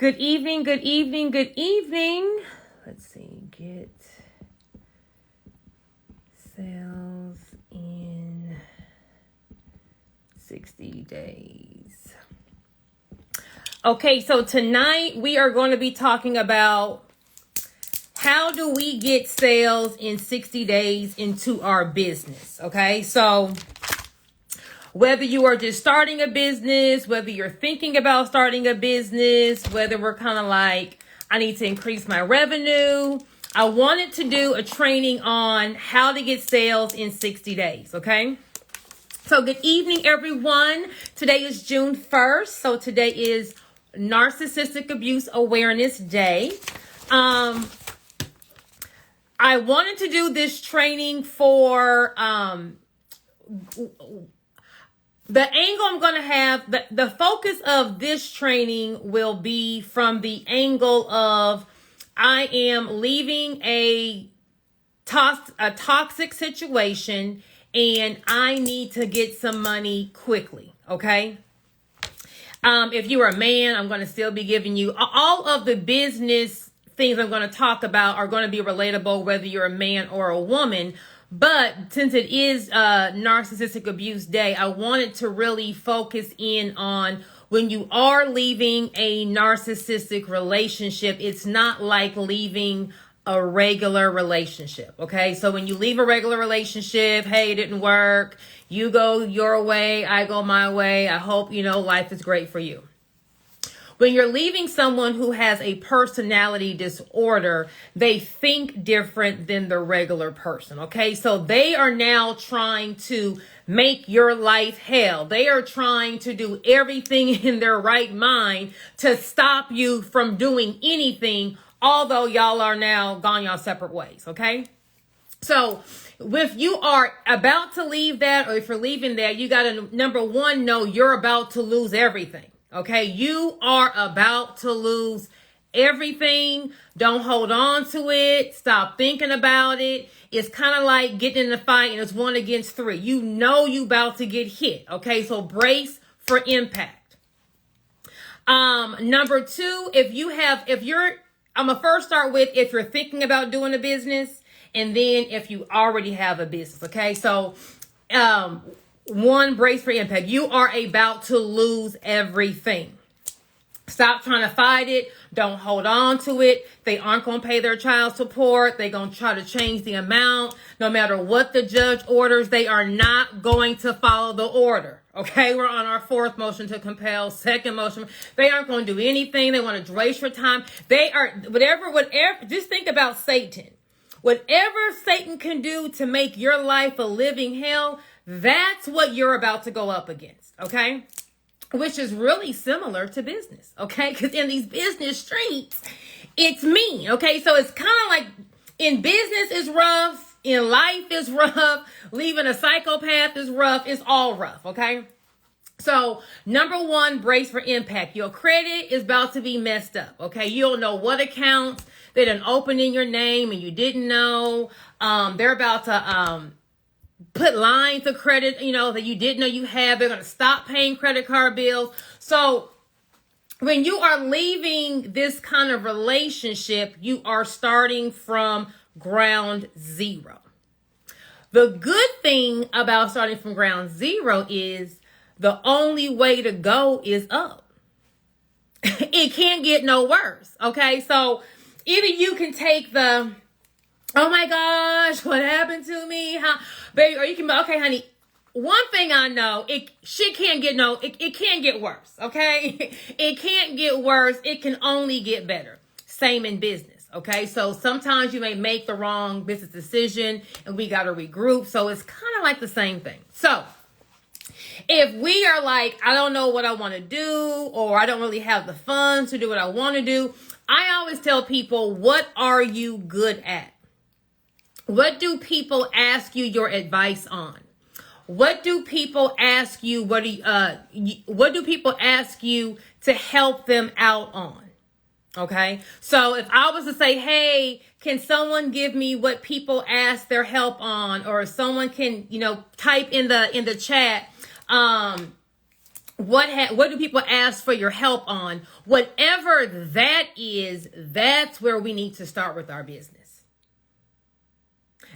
Good evening, good evening, good evening. Let's see, get sales in 60 days. Okay, so tonight we are going to be talking about how do we get sales in 60 days into our business, okay? So whether you are just starting a business, whether you're thinking about starting a business, whether we're kind of like, I need to increase my revenue, I wanted to do a training on how to get sales in 60 days, okay? So good evening, everyone. Today is June 1st. So today is Narcissistic Abuse Awareness Day. I wanted to do this training for the angle I'm going to have, the focus of this training will be from the angle of I am leaving a toxic situation and I need to get some money quickly, okay? If you're a man, I'm going to still be giving you all of the business things I'm going to talk about are going to be relatable whether you're a man or a woman. But since it is Narcissistic Abuse Day, I wanted to really focus in on when you are leaving a narcissistic relationship, it's not like leaving a regular relationship, okay? So when you leave a regular relationship, hey, it didn't work, you go your way, I go my way, I hope, life is great for you. When you're leaving someone who has a personality disorder, they think different than the regular person, okay? So they are now trying to make your life hell. They are trying to do everything in their right mind to stop you from doing anything, although y'all are now gone your separate ways, okay? So if you are about to leave that, or if you're leaving that, you got to, number one, know you're about to lose everything. Okay, you are about to lose everything. Don't hold on to it. Stop thinking about it. It's kind of like getting in a fight and it's 1 against 3. You know you about to get hit. Okay, so brace for impact. Number 2, I'm gonna first start with if you're thinking about doing a business, and then if you already have a business. Okay, so 1, brace for impact. You are about to lose everything. Stop trying to fight it. Don't hold on to it. They aren't going to pay their child support. They're going to try to change the amount. No matter what the judge orders, they are not going to follow the order. Okay, we're on our 4th motion to compel, 2nd motion. They aren't going to do anything. They want to waste your time. They are, whatever, just think about Satan. Whatever Satan can do to make your life a living hell, that's what you're about to go up against, okay? Which is really similar to business, okay? Because in these business streets, it's mean, okay? So it's kind of like in business is rough, in life is rough, leaving a psychopath is rough, it's all rough, okay? So number 1, brace for impact. Your credit is about to be messed up, okay? You don't know what accounts they done opened in your name and you didn't know. They're about to put lines of credit, that you didn't know you have. They're going to stop paying credit card bills. So when you are leaving this kind of relationship, you are starting from ground zero. The good thing about starting from ground zero is the only way to go is up. It can't get no worse. Okay. So either you can take the, oh my gosh, what happened to me? Baby, or you can be, okay, honey, one thing I know, it can't get worse, okay? It can't get worse. It can only get better. Same in business, okay? So sometimes you may make the wrong business decision and we got to regroup. So it's kind of like the same thing. So if we are like, I don't know what I want to do, or I don't really have the funds to do what I want to do, I always tell people, what are you good at? What do people ask you your advice on? What do people ask you? What do people ask you to help them out on? Okay. So if I was to say, hey, can someone give me what people ask their help on? Or if someone can, type in the chat, What do people ask for your help on? Whatever that is, that's where we need to start with our business.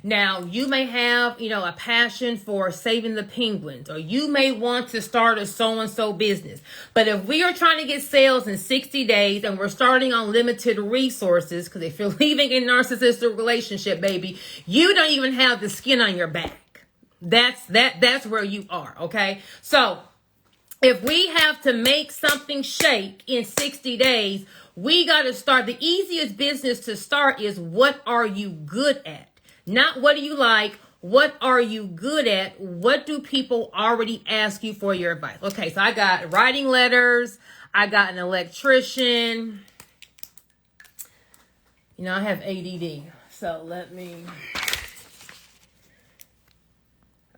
Now, you may have, a passion for saving the penguins, or you may want to start a so-and-so business. But if we are trying to get sales in 60 days and we're starting on limited resources, because if you're leaving a narcissistic relationship, baby, you don't even have the skin on your back. That's where you are, okay? So, if we have to make something shake in 60 days, we got to start. The easiest business to start is, what are you good at? Not what do you like, what are you good at? What do people already ask you for your advice? Okay, so I got writing letters. I got an electrician. I have ADD. So let me...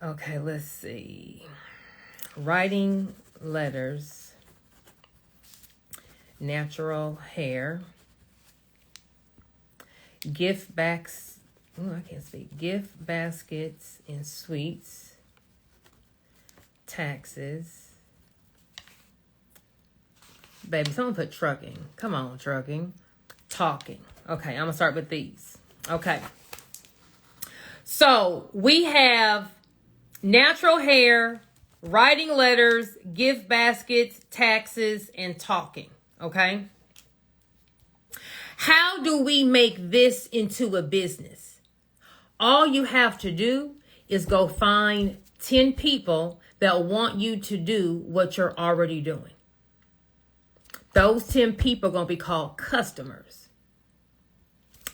Okay, let's see. Writing letters. Natural hair. Gift backs. Oh, I can't speak. Gift baskets and sweets. Taxes. Baby, someone put trucking. Come on, trucking. Talking. Okay, I'm going to start with these. Okay. So, we have natural hair, writing letters, gift baskets, taxes, and talking. Okay? How do we make this into a business? All you have to do is go find 10 people that want you to do what you're already doing. Those 10 people are going to be called customers.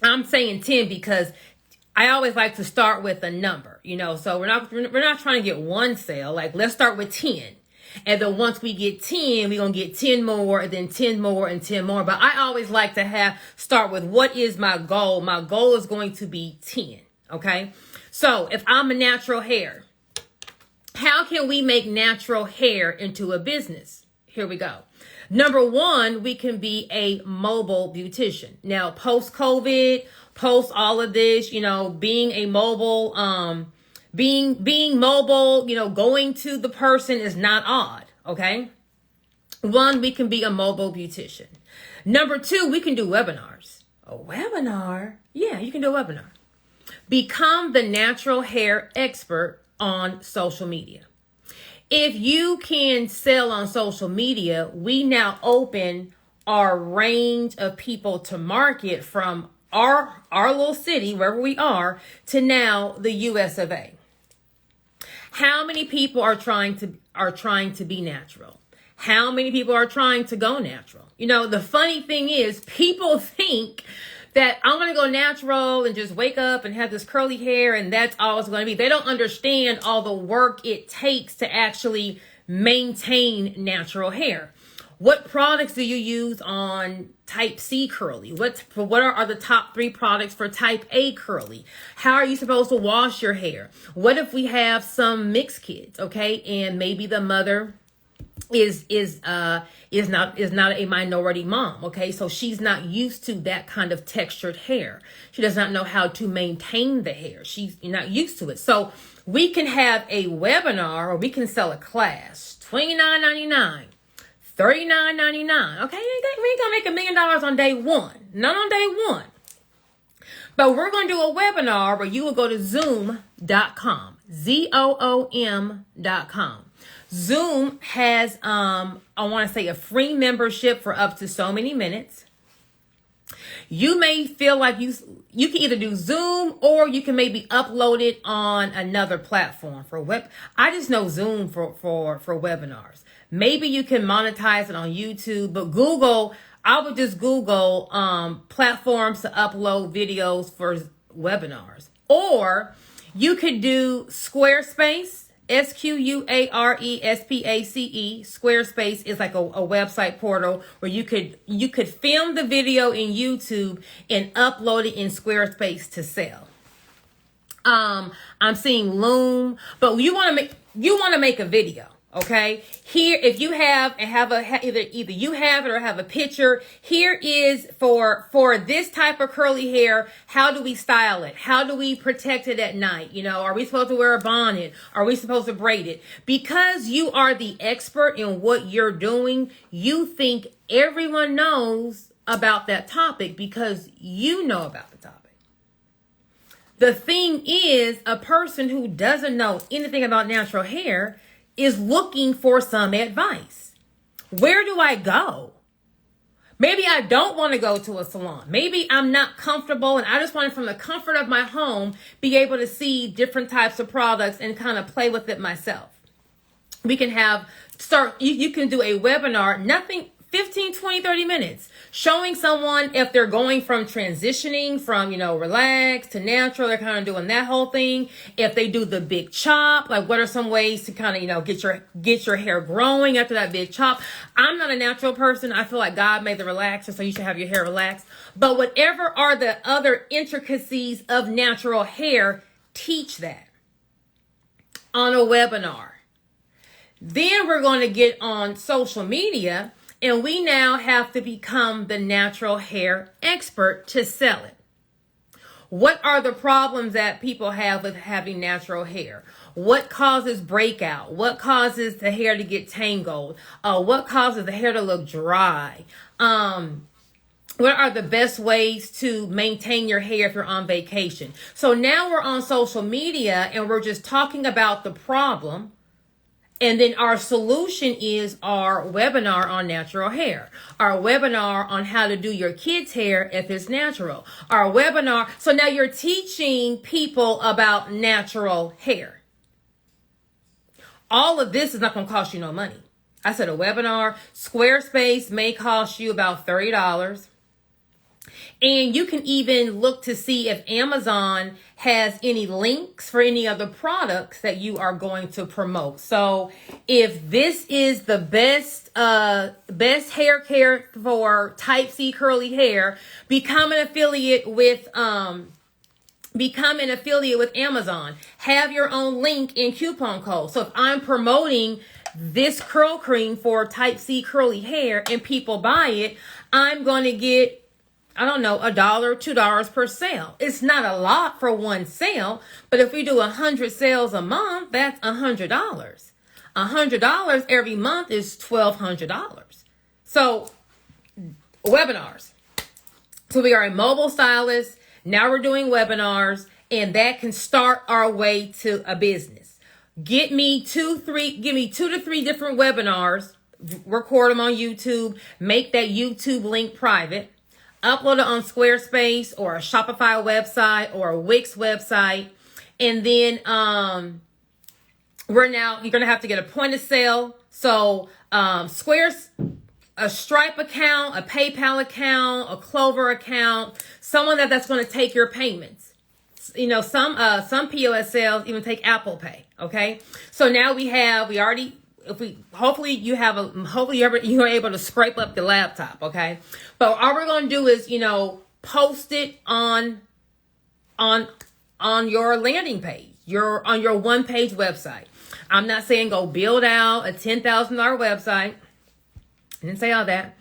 I'm saying 10 because I always like to start with a number, so we're not trying to get one sale. Like, let's start with 10. And then once we get 10, we're going to get 10 more, and then 10 more, and 10 more. But I always like to start with, what is my goal? My goal is going to be 10. Okay, so if I'm a natural hair, how can we make natural hair into a business? Here we go. Number one, we can be a mobile beautician. Now, post-COVID, post all of this, being a mobile, being mobile, going to the person is not odd. Okay. One, we can be a mobile beautician. Number two, we can do webinars. A webinar? Yeah, you can do a webinar. Become the natural hair expert on social media. If you can sell on social media, we now open our range of people to market from our little city, wherever we are, to now the US of A. How many people are trying to be natural? How many people are trying to go natural? The funny thing is, people think that I'm going to go natural and just wake up and have this curly hair and that's all it's going to be. They don't understand all the work it takes to actually maintain natural hair. What products do you use on type C curly? What are the top 3 products for type A curly? How are you supposed to wash your hair? What if we have some mixed kids, okay? And maybe the mother is not a minority mom, okay? So she's not used to that kind of textured hair. She does not know how to maintain the hair. She's not used to it. So we can have a webinar, or we can sell a class, $29.99, $39.99. Okay, we ain't gonna make $1 million on day one. Not on day one. But we're gonna do a webinar where you will go to zoom.com, ZOOM.com. Zoom has, I want to say, a free membership for up to so many minutes. You may feel like you can either do Zoom, or you can maybe upload it on another platform for web. I just know Zoom for webinars. Maybe you can monetize it on YouTube, but I would just Google platforms to upload videos for webinars. Or you could do Squarespace. SQUARESPACE. Squarespace is like a website portal where you could film the video in YouTube and upload it in Squarespace to sell. I'm seeing Loom, but you want to make a video. Okay, here, if you either you have it or have a picture, here is for this type of curly hair. How do we style it? How do we protect it at night? You know, are we supposed to wear a bonnet? Are we supposed to braid it? Because you are the expert in what you're doing, you think everyone knows about that topic because you know about the topic. The thing is, a person who doesn't know anything about natural hair is looking for some advice. Where do I go? Maybe I don't want to go to a salon. Maybe I'm not comfortable and I just want to, from the comfort of my home, be able to see different types of products and kind of play with it myself. We can you can do a webinar, nothing, 15, 20, 30 minutes, showing someone if they're going from transitioning from, relaxed to natural, they're kind of doing that whole thing. If they do the big chop, like what are some ways to kind of, get your hair growing after that big chop. I'm not a natural person. I feel like God made the relaxer, so you should have your hair relaxed. But whatever are the other intricacies of natural hair, teach that on a webinar. Then we're going to get on social media, and we now have to become the natural hair expert to sell it. What are the problems that people have with having natural hair? What causes breakout? What causes the hair to get tangled? What causes the hair to look dry? What are the best ways to maintain your hair if you're on vacation? So now we're on social media and we're just talking about the problem. And then our solution is our webinar on natural hair, our webinar on how to do your kids' hair if it's natural, our webinar. So now you're teaching people about natural hair. All of this is not going to cost you no money. I said a webinar. Squarespace may cost you about $30. And you can even look to see if Amazon has any links for any other products that you are going to promote. So if this is the best hair care for type C curly hair, become an affiliate with Amazon. Have your own link and coupon code. So if I'm promoting this curl cream for type C curly hair and people buy it, I'm going to get, I don't know, $1, $2 per sale. It's not a lot for one sale, but if we do 100 sales a month, that's $100. $100 every month is $1,200. So webinars. So we are a mobile stylist. Now we're doing webinars, and that can start our way to a business. Give me 2 to 3 different webinars, record them on YouTube, make that YouTube link private, upload it on Squarespace or a Shopify website or a Wix website. And then you're going to have to get a point of sale. So a Stripe account, a PayPal account, a Clover account, someone that's going to take your payments. Some POS sales even take Apple Pay. Okay. So now hopefully you're able to scrape up the laptop. Okay. But all we're going to do is, post it on your landing page, on your one-page website. I'm not saying go build out a $10,000 website. I didn't say all that.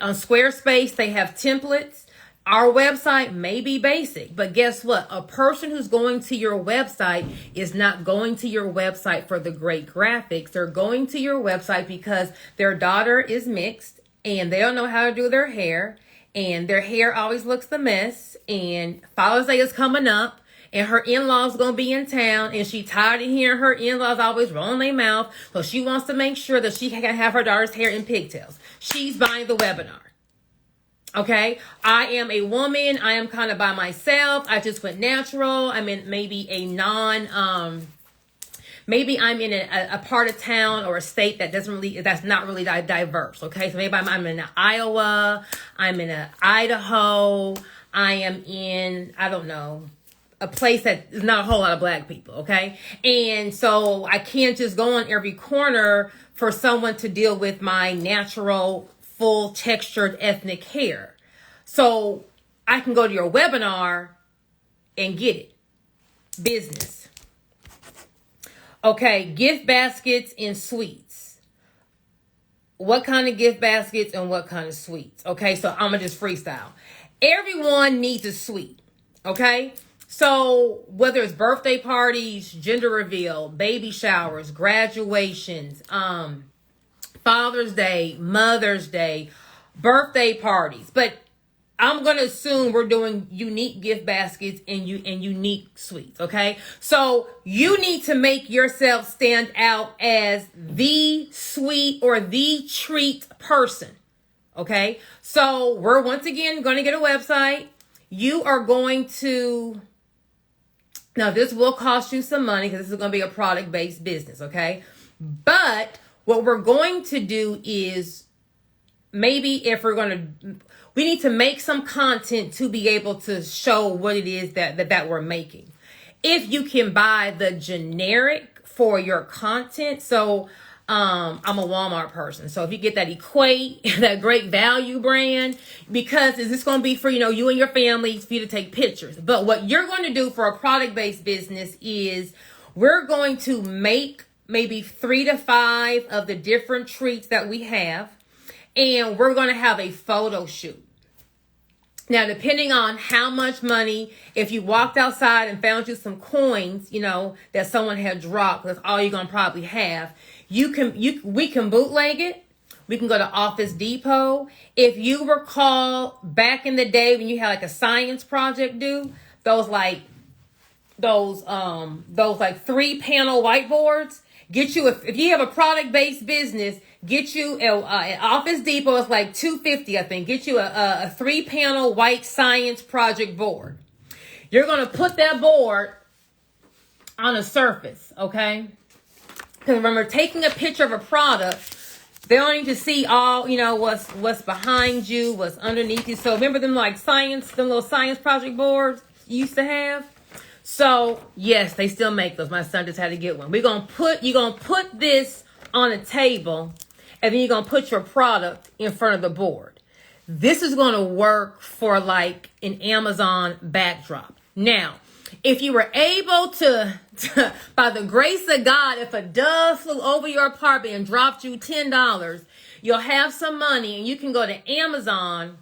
On Squarespace, they have templates. Our website may be basic, but guess what? A person who's going to your website is not going to your website for the great graphics. They're going to your website because their daughter is mixed and they don't know how to do their hair, and their hair always looks a mess, and Father's Day is coming up, and her in-laws going to be in town, and she tired of hearing her in-laws always rolling their mouth, so she wants to make sure that she can have her daughter's hair in pigtails. She's buying the webinar. Okay, I am a woman. I am kind of by myself. I just went natural. I'm in maybe maybe I'm in a part of town or a state that's not really diverse. Okay, so maybe I'm in Iowa. I'm in Idaho. I am in, I don't know, a place that is not a whole lot of black people. Okay, and so I can't just go on every corner for someone to deal with my natural, full textured ethnic hair. So I can go to your webinar and get it. Business. Okay, gift baskets and sweets. what kind of gift baskets and what kind of sweets. Okay, so I'm gonna just freestyle. Everyone needs a sweet. Okay, so whether it's birthday parties, gender reveal, baby showers, graduations, Father's Day, Mother's Day, birthday parties, but I'm going to assume we're doing unique gift baskets and unique sweets, okay? So you need to make yourself stand out as the sweet or the treat person, okay? So we're once again going to get a website. You are going to, now this will cost you some money because this is going to be a product-based business, okay? But what we're going to do is maybe if we're going to, we need to make some content to be able to show what it is that we're making. If you can buy the generic for your content, so I'm a Walmart person. So if you get that Equate, that Great Value brand, because is this going to be for, you and your family for you to take pictures. But what you're going to do for a product-based business is we're going to make maybe 3 to 5 of the different treats that we have. And we're going to have a photo shoot. Now, depending on how much money, if you walked outside and found you some coins, that someone had dropped, that's all you're going to probably have. We can bootleg it. We can go to Office Depot. If you recall back in the day when you had like a science project due, those 3-panel whiteboards, if you have a product-based business, get you at Office Depot, it's like $250, I think. Get you a 3-panel white science project board. You're going to put that board on a surface, okay? Because remember, taking a picture of a product, they don't need to see all, what's behind you, what's underneath you. So remember them little science project boards you used to have? So yes, they still make those. My son just had to get one. You're gonna put this on a table, and then you're gonna put your product in front of the board. This is gonna work for like an Amazon backdrop. Now, if you were able to by the grace of God, if a dove flew over your apartment and dropped you $10, you'll have some money, and you can go to Amazon,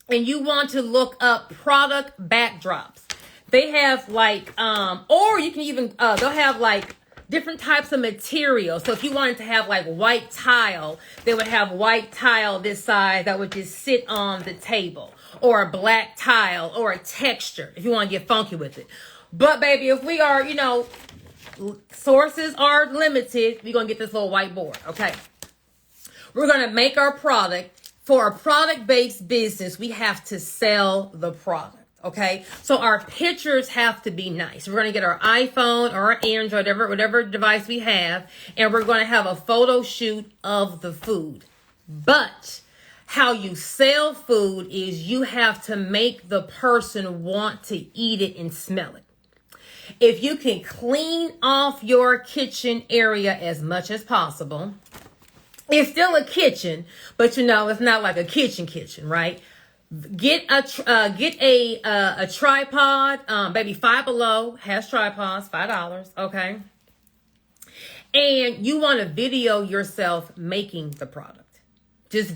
and you want to look up product backdrops. They have or you can even, they'll have different types of material. So if you wanted to have white tile, they would have white tile this size that would just sit on the table, or a black tile, or a texture if you want to get funky with it. But baby, if we are, sources are limited, we're going to get this little whiteboard, okay? We're going to make our product. For a product-based business, we have to sell the product. Okay, so our pictures have to be nice. We're going to get our iPhone or our Android, whatever device we have, and we're going to have a photo shoot of the food. But how you sell food is you have to make the person want to eat it and smell it. If you can clean off your kitchen area as much as possible, it's still a kitchen, but it's not like a kitchen, right? Get a tripod, baby. Five Below has tripods, $5, okay? And you want to video yourself making the product. It's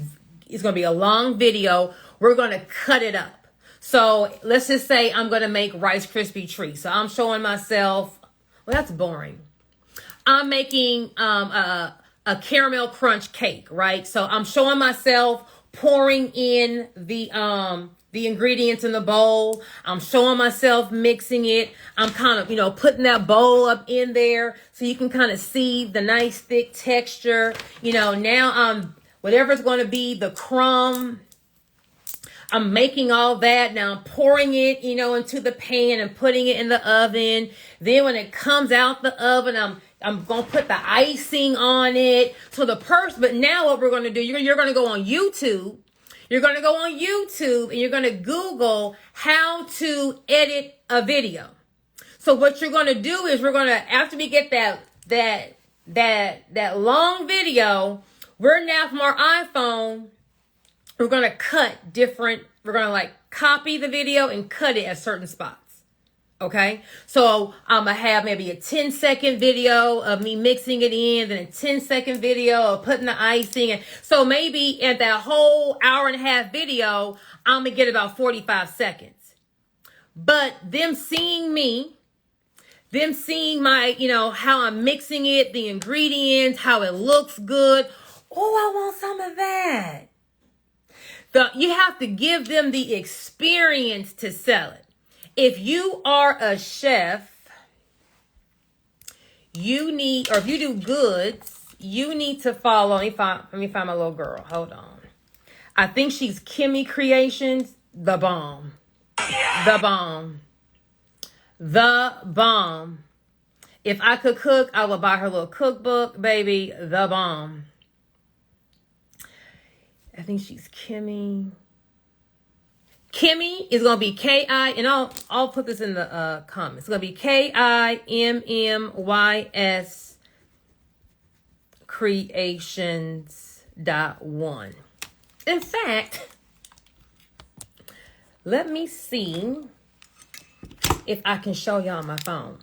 going to be a long video. We're going to cut it up. So let's just say I'm going to make Rice Krispie treats. So I'm showing myself, well, that's boring. I'm making a caramel crunch cake, right? So I'm showing myself pouring in the ingredients in the bowl. I'm showing myself mixing it. I'm kind of, putting that bowl up in there so you can kind of see the nice thick texture. Now I'm, whatever's going to be the crumb, I'm making all that. Now I'm pouring it, into the pan and putting it in the oven. Then when it comes out the oven, I'm going to put the icing on it. So but now what we're going to do, you're going to go on YouTube. You're going to go on YouTube and you're going to Google how to edit a video. So what you're going to do is after we get that long video, we're now from our iPhone, we're going to copy the video and cut it at certain spots. Okay, so I'm gonna have maybe a 10-second video of me mixing it in, then a 10-second video of putting the icing in. So maybe at that whole hour and a half video, I'm gonna get about 45 seconds. But them seeing me, them seeing my, how I'm mixing it, the ingredients, how it looks good. Oh, I want some of that. You have to give them the experience to sell it. If you are a chef, you need, or if you do goods, you need to follow. Let me find my little girl. Hold on. I think she's Kimmy Creations. The bomb. The bomb. The bomb. If I could cook, I would buy her little cookbook, baby. The bomb. I think she's Kimmy. Kimmy is going to be K-I, and I'll put this in the comments. It's going to be KIMMYS Creations.1. In fact, let me see if I can show y'all my phone.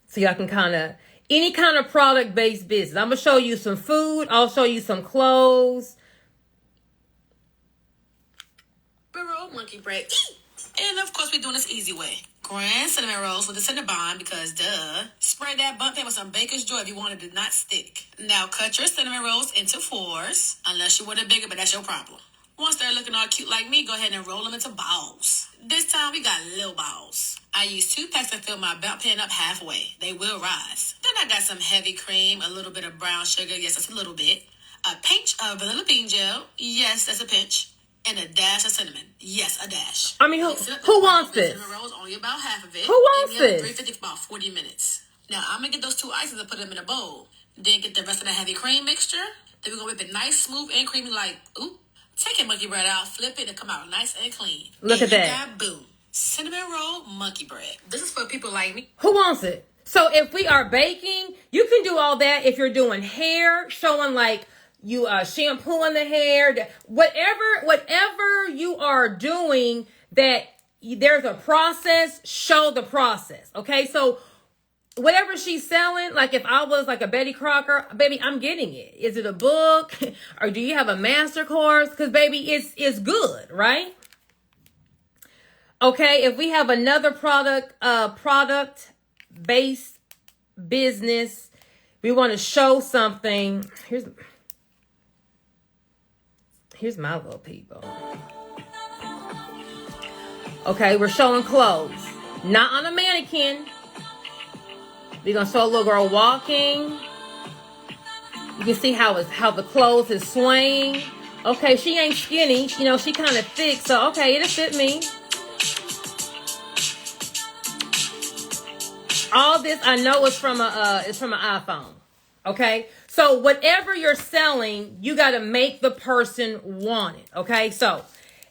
So y'all can any kind of product-based business. I'm going to show you some food. I'll show you some clothes. Roll monkey bread. And of course, we're doing this easy way. Grand cinnamon rolls with the cinnamon because duh. Spread that bun pan with some baker's joy if you want it to not stick. Now cut your cinnamon rolls into 4s, unless you want it bigger, but that's your problem. Once they're looking all cute like me, go ahead and roll them into balls. This time we got little balls. I use 2 packs to fill my belt pan up halfway. They will rise. Then I got some heavy cream, a little bit of brown sugar. Yes, that's a little bit. A pinch of vanilla bean gel. Yes, that's a pinch. And a dash of cinnamon. Yes, a dash. I mean, who wants this? Cinnamon rolls, only about half of it. Who wants this? 350 for about 40 minutes. Now, I'm going to get those 2 ices and put them in a bowl. Then get the rest of the heavy cream mixture. Then we're going to whip it nice, smooth, and creamy like, ooh. Take your monkey bread out, flip it, and come out nice and clean. Look at that. Got, boom. Cinnamon roll monkey bread. This is for people like me. Who wants it? So if we are baking, you can do all that if you're doing hair, showing like you shampooing the hair, whatever you are doing that there's a process, show the process. Okay, so whatever she's selling, like if I was like a Betty Crocker, baby, I'm getting it. Is it a book or do you have a master course? Because baby, it's good, right? Okay, if we have another product-based business, we want to show something. Here's my little people. Okay, we're showing clothes. Not on a mannequin. We're going to show a little girl walking. You can see how the clothes is swaying. Okay, she ain't skinny. She kind of thick. So, okay, it'll fit me. All this I know is from an iPhone. Okay? So, whatever you're selling, you got to make the person want it. Okay? So,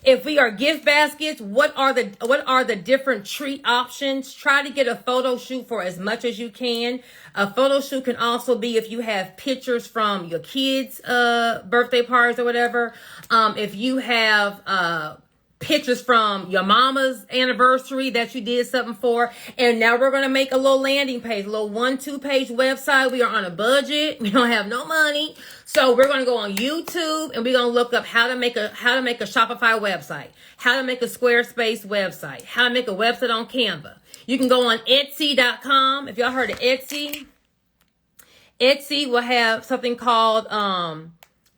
if we are gift baskets, what are the different treat options? Try to get a photo shoot for as much as you can. A photo shoot can also be if you have pictures from your kids' birthday parties or whatever. If you have pictures from your mama's anniversary that you did something for. And now we're going to make a little landing page, a little 1-2 page website. We are on a budget. We don't have no money. So we're going to go on YouTube and we're going to look up how to make a Shopify website, how to make a Squarespace website, how to make a website on Canva. You can go on Etsy.com. If y'all heard of Etsy, Etsy will have something called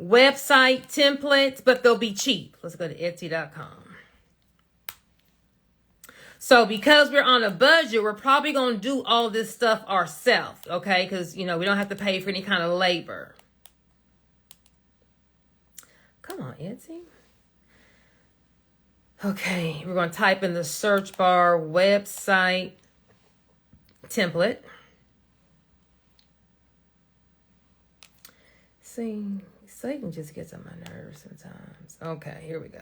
website templates, but they'll be cheap. Let's go to Etsy.com. So because we're on a budget, we're probably going to do all this stuff ourselves, okay? Because, we don't have to pay for any kind of labor. Come on, Etsy. Okay, we're going to type in the search bar website template. See, Satan just gets on my nerves sometimes. Okay, here we go.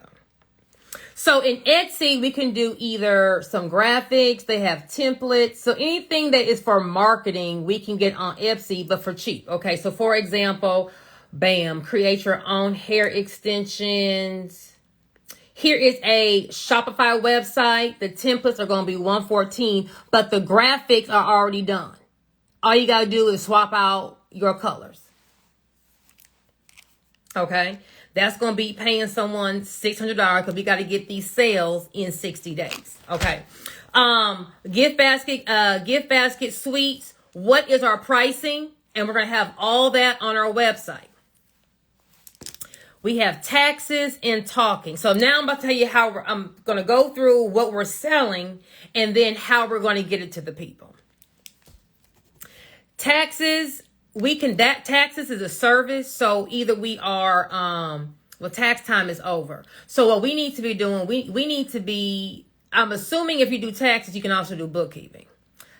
So in Etsy, we can do either some graphics. They have templates. So anything that is for marketing, we can get on Etsy, but for cheap. Okay, so for example, bam, create your own hair extensions. Here is a Shopify website. The templates are going to be 114, but the graphics are already done. All you got to do is swap out your colors. Okay. That's going to be paying someone $600 because we got to get these sales in 60 days. Okay. Gift basket suites. What is our pricing? And we're going to have all that on our website. We have taxes and talking. So now I'm about to tell you how I'm going to go through what we're selling and then how we're going to get it to the people. Taxes. Taxes is a service. So either we are, tax time is over. So what we need to be doing, we need to be, I'm assuming if you do taxes, you can also do bookkeeping.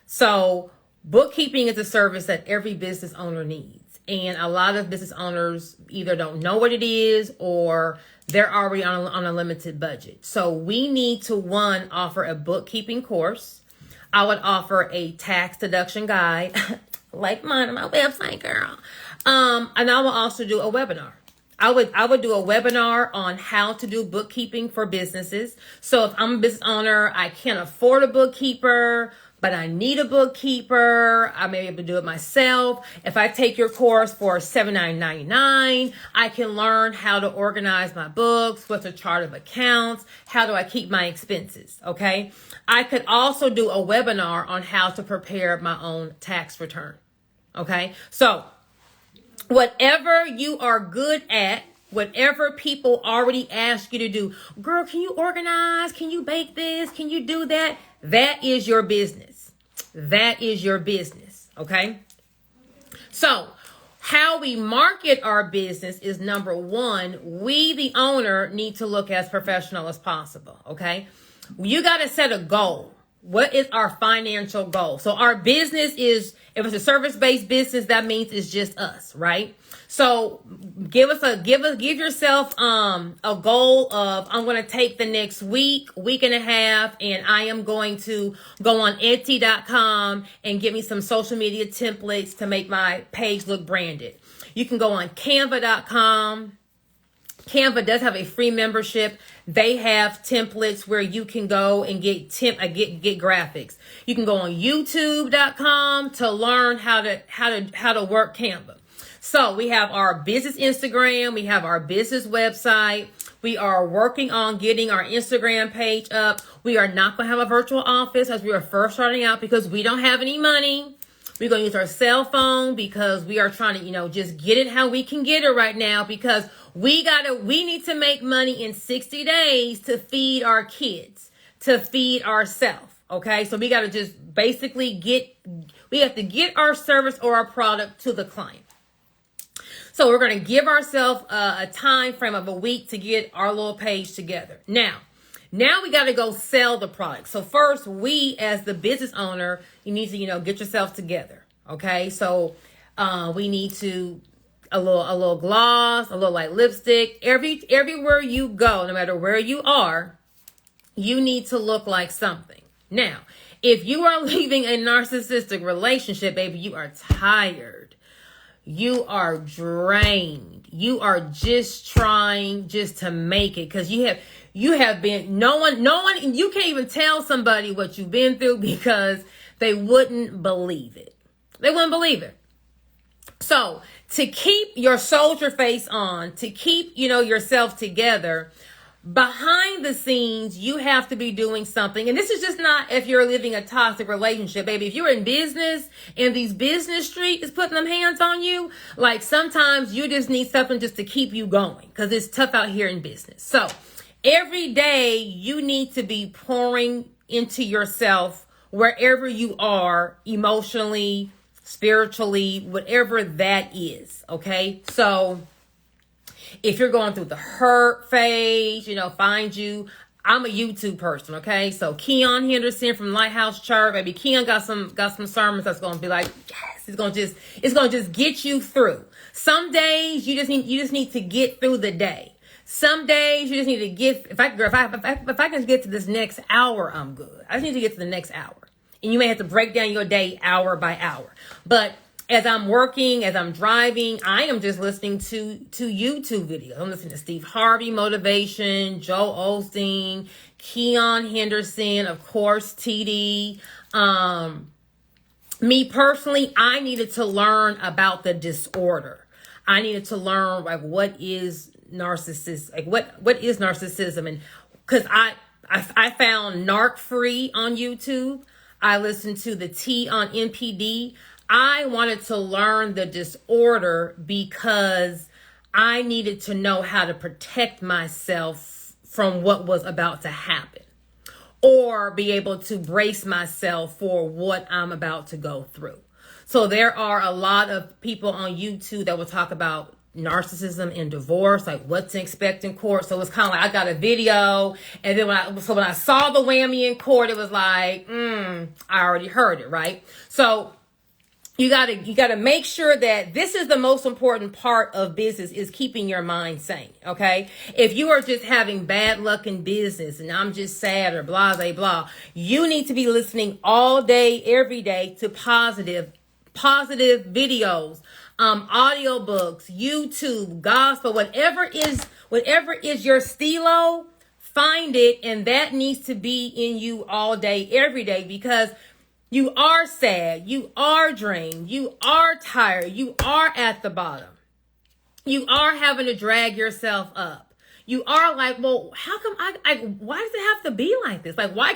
So bookkeeping is a service that every business owner needs. And a lot of business owners either don't know what it is or they're already on a limited budget. So we need to, one, offer a bookkeeping course. I would offer a tax deduction guide. Like mine on my website, girl. And I will also do a webinar. I would do a webinar on how to do bookkeeping for businesses. So if I'm a business owner, I can't afford a bookkeeper, but I need a bookkeeper. I may be able to do it myself. If I take your course for $79.99, I can learn how to organize my books, what's a chart of accounts, how do I keep my expenses, okay? I could also do a webinar on how to prepare my own tax return, okay? So whatever you are good at, whatever people already ask you to do, girl, can you organize? Can you bake this? Can you do that? That is your business. That is your business. Okay. So how we market our business is number one, we, the owner, need to look as professional as possible. Okay. You got to set a goal. What is our financial goal? So our business is, if it's a service-based business, that means it's just us, right? So give yourself a goal of, I'm going to take the next week and a half, and I am going to go on Etsy.com and get me some social media templates to make my page look branded. You can go on Canva.com. Canva does have a free membership. They have templates where you can go and get graphics. You can go on YouTube.com to learn how to work Canva. So we have our business Instagram. We have our business website. We are working on getting our Instagram page up. We are not going to have a virtual office as we are first starting out because we don't have any money. We're going to use our cell phone because we are trying to, just get it how we can get it right now because we need to make money in 60 days to feed our kids, to feed ourselves. Okay. So we got to just basically we have to get our service or our product to the client. So we're going to give ourselves a time frame of a week to get our little page together. Now we got to go sell the product. So first, we as the business owner, you need to, get yourself together. Okay. So we need to a little gloss, a little light lipstick. Everywhere you go, no matter where you are, you need to look like something. Now, if you are leaving a narcissistic relationship, baby, you are tired. You are drained. You are just trying to make it because you have been, no one, you can't even tell somebody what you've been through because they wouldn't believe it. They wouldn't believe it. So to keep your soldier face on, to keep, yourself together, behind the scenes, you have to be doing something. And this is just not if you're living a toxic relationship, baby. If you're in business and these business street is putting them hands on you, like sometimes you just need something just to keep you going because it's tough out here in business. So every day you need to be pouring into yourself wherever you are emotionally, spiritually, whatever that is. Okay. So if you're going through the hurt phase, find you. I'm a YouTube person, okay? So Keon Henderson from Lighthouse Church, baby. Keon got some sermons that's gonna be like, yes, it's gonna just get you through. Some days you just need to get through the day. Some days you just need to get. If I can get to this next hour, I'm good. I just need to get to the next hour, and you may have to break down your day hour by hour, but as I'm working, as I'm driving, I am just listening to YouTube videos. I'm listening to Steve Harvey motivation, Joe Osteen, Keon Henderson, of course, TD. Me personally, I needed to learn about the disorder. I needed to learn like what is narcissism, like what is narcissism, and because I found Narc Free on YouTube. I listened to the T on NPD. I wanted to learn the disorder because I needed to know how to protect myself from what was about to happen, or be able to brace myself for what I'm about to go through. So there are a lot of people on YouTube that will talk about narcissism and divorce, like what to expect in court. So it's kind of like I got a video, and then when I saw the whammy in court, it was like, I already heard it, right? So you gotta make sure that this is the most important part of business, is keeping your mind sane. Okay. If you are just having bad luck in business and I'm just sad or blah, blah, blah, you need to be listening all day, every day to positive videos, audiobooks, YouTube, gospel, whatever is your stilo, find it. And that needs to be in you all day, every day, because you are sad, you are drained, you are tired, you are at the bottom. You are having to drag yourself up. You are like, well, how come why does it have to be like this? Like, why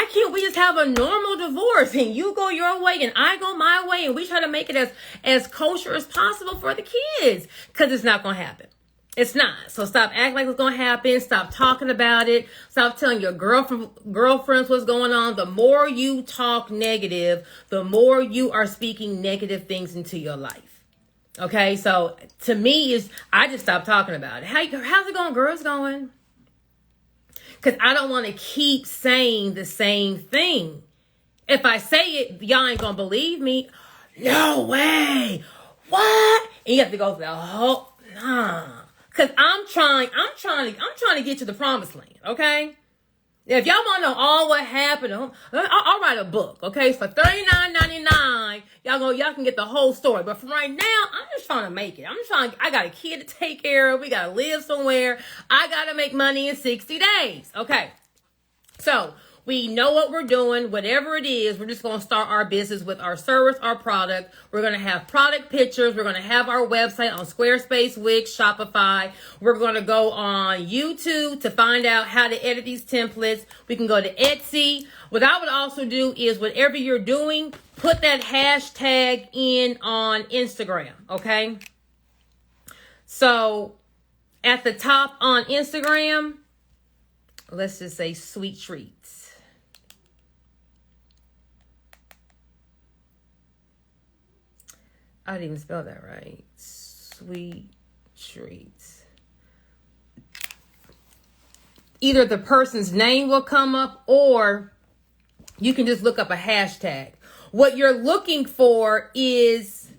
can't we just have a normal divorce and you go your way and I go my way and we try to make it as kosher as possible for the kids? Because it's not going to happen. It's not. So stop acting like it's going to happen. Stop talking about it. Stop telling your girlfriends what's going on. The more you talk negative, the more you are speaking negative things into your life. Okay, so to me, I just stopped talking about it. How's it going, girl? It's going. Because I don't want to keep saying the same thing. If I say it, y'all ain't going to believe me. No way. What? And you have to go through the whole, Because I'm trying to get to the promised land, okay? If y'all want to know all what happened, I'll write a book, okay? For $39.99, y'all can get the whole story. But for right now, I'm just trying to make it. I got a kid to take care of. We got to live somewhere. I got to make money in 60 days, okay? So we know what we're doing. Whatever it is, we're just going to start our business with our service, our product. We're going to have product pictures. We're going to have our website on Squarespace, Wix, Shopify. We're going to go on YouTube to find out how to edit these templates. We can go to Etsy. What I would also do is, whatever you're doing, put that hashtag in on Instagram, okay? So at the top on Instagram, let's just say sweet treats. I didn't even spell that right. Sweet treats. Either the person's name will come up, or you can just look up a hashtag. What you're looking for is,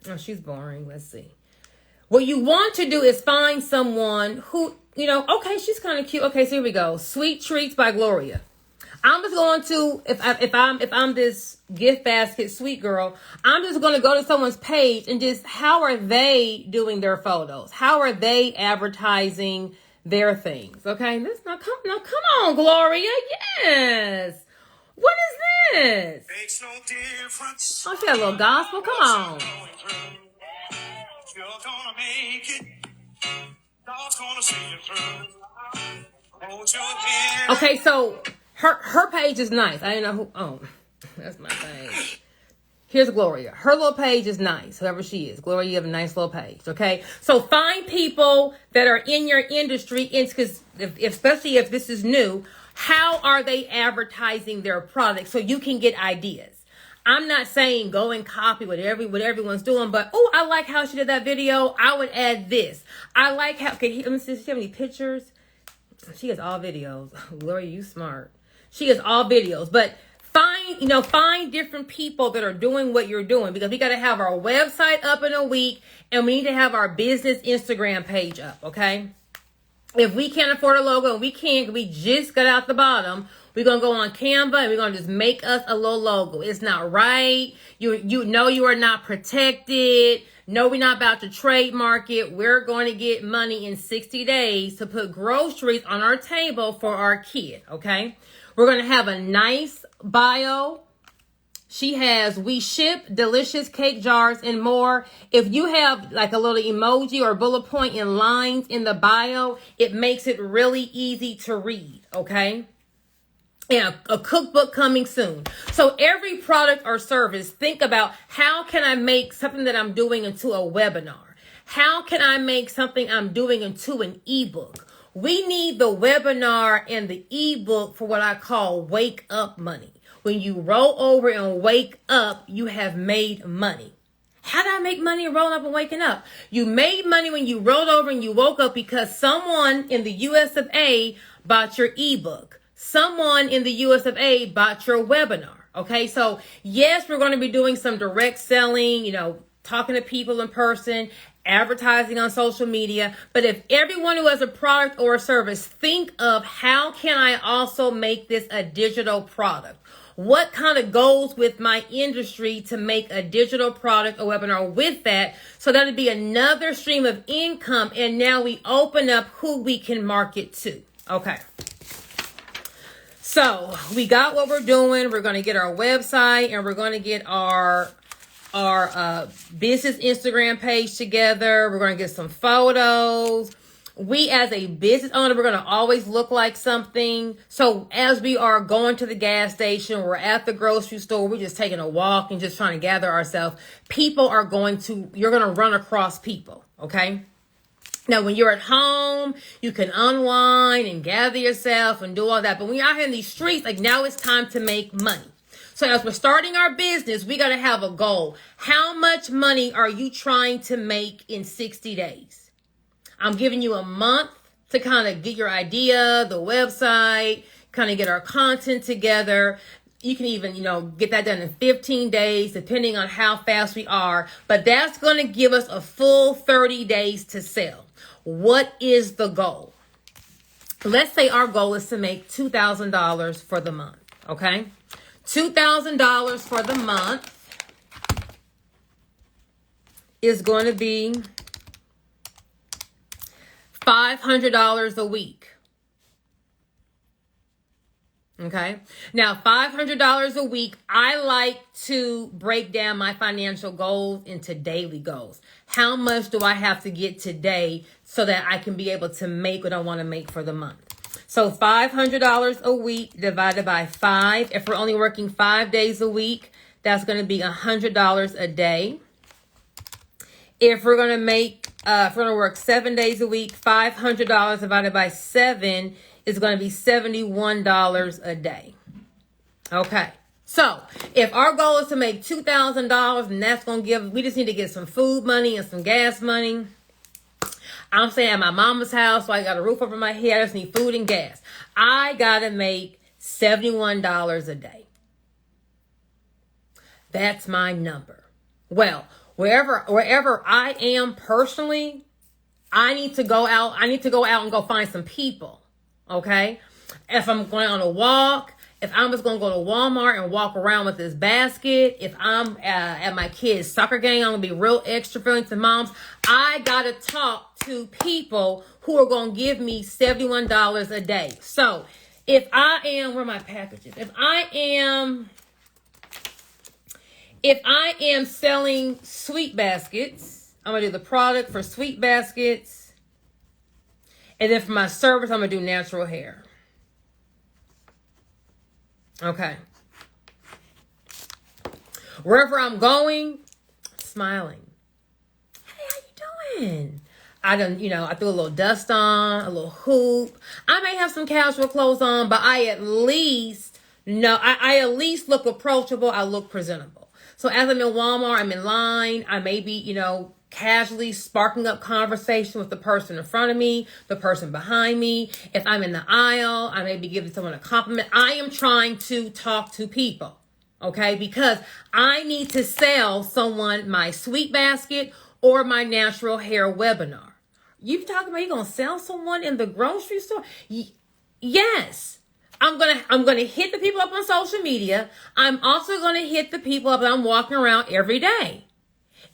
oh, she's boring. Let's see. What you want to do is find someone who, okay, she's kind of cute. Okay, so here we go. Sweet Treats by Gloria. I'm just going to, if I'm this gift basket sweet girl, I'm just going to go to someone's page and just, how are they doing their photos? How are they advertising their things? Okay, come on, Gloria. Yes. What is this? Makes no difference. Oh, she got a little gospel. Come on. You're gonna make it. God's gonna see you through. Hold your head. Okay, so her page is nice. I didn't know who. Oh, that's my page. Here's Gloria. Her little page is nice, whoever she is. Gloria, you have a nice little page, okay? So find people that are in your industry, because especially if this is new, how are they advertising their product so you can get ideas? I'm not saying go and copy what everyone's doing, but I like how she did that video. I would add this. I like how, let me see, does she have any pictures? She has all videos. Gloria, you smart. She has all videos, but find different people that are doing what you're doing, because we got to have our website up in a week, and we need to have our business Instagram page up, okay? If we can't afford a logo, and we just got out the bottom, We're going to go on Canva and we're going to just make us a little logo. It's not right. You know you are not protected. No, we're not about to trademark it. We're going to get money in 60 days to put groceries on our table for our kid, okay? We're going to have a nice bio. She has, we ship delicious cake jars and more. If you have like a little emoji or bullet point in lines in the bio, it makes it really easy to read, okay? And a cookbook coming soon. So every product or service, think about how can I make something that I'm doing into a webinar? How can I make something I'm doing into an ebook? We need the webinar and the ebook for what I call wake up money. When you roll over and wake up, you have made money. How did I make money rolling up and waking up? You made money when you rolled over and you woke up because someone in the US of A bought your ebook. Someone in the US of A bought your webinar. Okay, so yes, we're going to be doing some direct selling, talking to people in person, advertising on social media. But if everyone who has a product or a service, think of how can I also make this a digital product? What kind of goes with my industry to make a digital product or webinar with that? So that'll be another stream of income. And now we open up who we can market to. Okay. So we got what we're doing. We're going to get our website and we're going to get our business Instagram page together. We're going to get some photos. We as a business owner, we're going to always look like something. So as we are going to the gas station, we're at the grocery store, we're just taking a walk and just trying to gather ourselves. You're going to run across people. Okay. Now, when you're at home, you can unwind and gather yourself and do all that. But when you're out here in these streets, like now it's time to make money. So as we're starting our business, we got to have a goal. How much money are you trying to make in 60 days? I'm giving you a month to kind of get your idea, the website, kind of get our content together. You can even, get that done in 15 days, depending on how fast we are. But that's going to give us a full 30 days to sell. What is the goal? Let's say our goal is to make $2,000 for the month, okay? $2,000 for the month is going to be $500 a week. Okay. Now, $500 a week, I like to break down my financial goals into daily goals. How much do I have to get today so that I can be able to make what I want to make for the month? So $500 a week divided by 5. If we're only working 5 days a week, that's going to be $100 a day. If we're going to work 7 days a week, $500 divided by 7 is going to be $71 a day. Okay. So if our goal is to make $2,000 and that's going to we just need to get some food money and some gas money. I'm staying at my mama's house, so I got a roof over my head. I just need food and gas. I got to make $71 a day. That's my number. Well, wherever I am personally, I need to go out and go find some people. Okay. If I'm going on a walk, if I'm just going to go to Walmart and walk around with this basket, if I'm at my kid's soccer game, I'm going to be real extra friendly to moms. I got to talk to people who are going to give me $71 a day. So if I am, where are my packages? If I am selling sweet baskets, I'm going to do the product for sweet baskets. And then for my service, I'm going to do natural hair. Okay. Wherever I'm going, smiling. Hey, how you doing? I threw a little dust on, a little hoop. I may have some casual clothes on, but I at least look approachable. I look presentable. So as I'm in Walmart, I'm in line. I may be, casually sparking up conversation with the person in front of me, the person behind me. If I'm in the aisle, I may be giving someone a compliment. I am trying to talk to people, okay? Because I need to sell someone my sweet basket or my natural hair webinar. You talking about you going to sell someone in the grocery store? Yes. I'm gonna hit the people up on social media. I'm also gonna hit the people up that I'm walking around every day.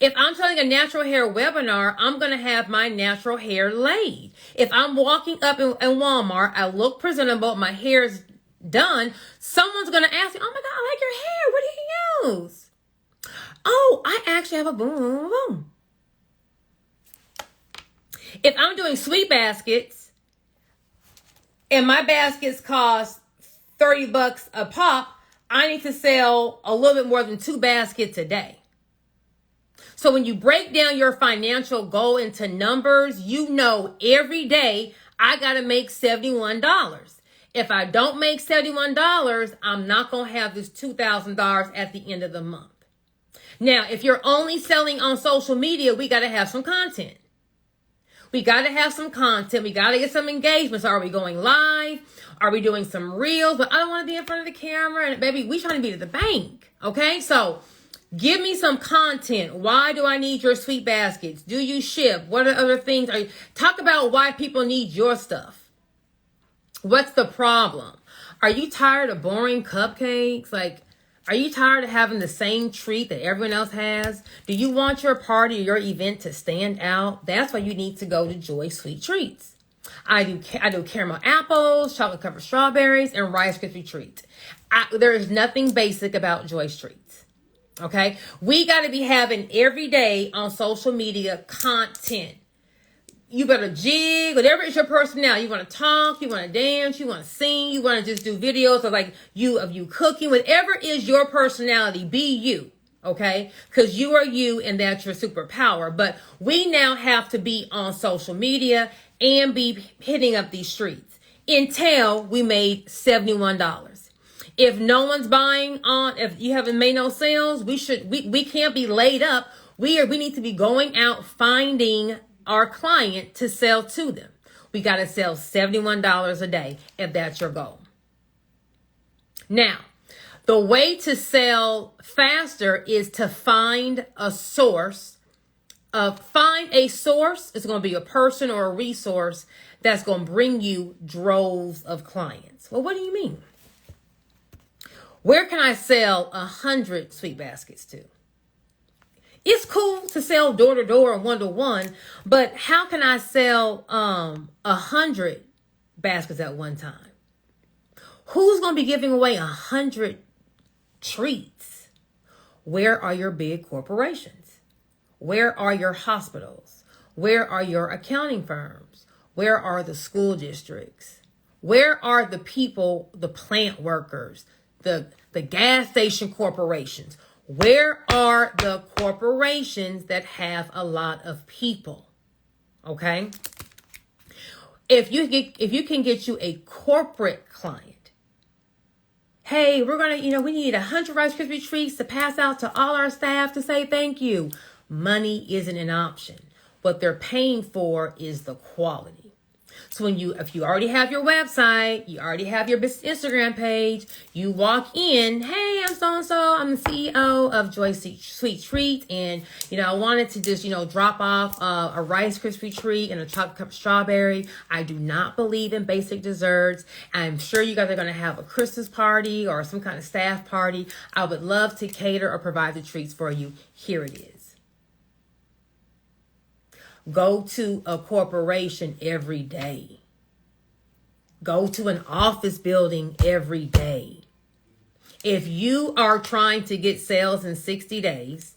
If I'm selling a natural hair webinar, I'm going to have my natural hair laid. If I'm walking up in Walmart, I look presentable, my hair's done, someone's going to ask me, oh my God, I like your hair. What do you use? Oh, I actually have a boom, boom, boom. If I'm doing sweet baskets and my baskets cost $30 a pop, I need to sell a little bit more than 2 baskets a day. So when you break down your financial goal into numbers, you know every day I got to make $71. If I don't make $71, I'm not going to have this $2,000 at the end of the month. Now, if you're only selling on social media, we got to have some content. We got to have some content. We got to get some engagements. Are we going live? Are we doing some reels? But I don't want to be in front of the camera. And baby, we trying to be to the bank. Okay, so give me some content. Why do I need your sweet baskets? Do you ship? What are other things? Talk about why people need your stuff. What's the problem? Are you tired of boring cupcakes? Are you tired of having the same treat that everyone else has? Do you want your party or your event to stand out? That's why you need to go to Joy Sweet Treats. I do caramel apples, chocolate covered strawberries, and Rice Krispie treats. There is nothing basic about Joy's Treats. Okay, we got to be having every day on social media content. You better jig, whatever is your personality. You want to talk, you want to dance, you want to sing, you want to just do videos of you cooking, whatever is your personality, be you. Okay, because you are you and that's your superpower. But we now have to be on social media and be hitting up these streets until we made $71. If no one's buying on, if you haven't made no sales, we can't be laid up. We need to be going out finding our client to sell to them. We got to sell $71 a day if that's your goal. Now, the way to sell faster is to find a source. Find a source. It's going to be a person or a resource that's going to bring you droves of clients. Well, what do you mean? Where can I sell 100 sweet baskets to? It's cool to sell door to door and 1-to-1, but how can I sell 100 baskets at one time? Who's going to be giving away 100 treats? Where are your big corporations? Where are your hospitals? Where are your accounting firms? Where are the school districts? Where are the people, the plant workers, the gas station corporations? Where are the corporations that have a lot of people? Okay. If you can get you a corporate client, hey, we're going to, we need 100 Rice Krispie treats to pass out to all our staff to say thank you. Money isn't an option. What they're paying for is the quality. So if you already have your website, you already have your Instagram page, you walk in, hey, I'm so-and-so, I'm the CEO of Joy Sweet Treats, and, I wanted to just, drop off a Rice Krispie treat and a chocolate cup strawberry. I do not believe in basic desserts. I'm sure you guys are going to have a Christmas party or some kind of staff party. I would love to cater or provide the treats for you. Here it is. Go to a corporation every day. Go to an office building every day. If you are trying to get sales in 60 days,